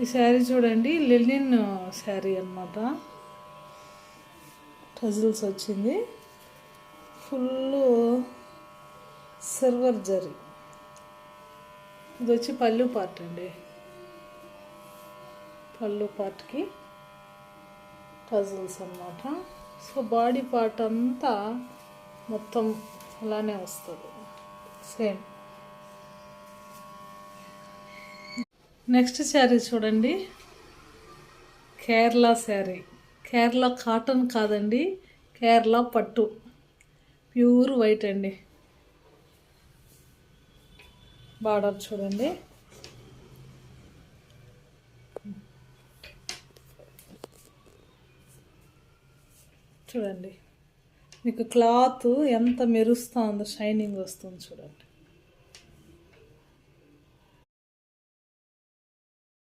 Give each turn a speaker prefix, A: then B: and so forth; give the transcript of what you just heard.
A: ఈ శారీ చూడండి, లెనిన్ శారీ అన్నమాట. టజిల్స్ వచ్చింది, ఫుల్ సిల్వర్ జరీ. ఇది వచ్చి పళ్ళు పార్ట్ అండి. పళ్ళు పార్ట్కి టజిల్స్ అన్నమాట. సో బాడీ పార్ట్ అంతా మొత్తం అలానే వస్తుంది సేమ్. నెక్స్ట్ శారీ చూడండి, కేరళ శారీ. కేరళ కాటన్ కాదండి, కేరళ పట్టు, ప్యూర్ వైట్ అండి. బార్డర్ చూడండి, చూడండి మీకు క్లాత్ ఎంత మెరుస్తూ ఉందో, షైనింగ్ వస్తుంది చూడండి.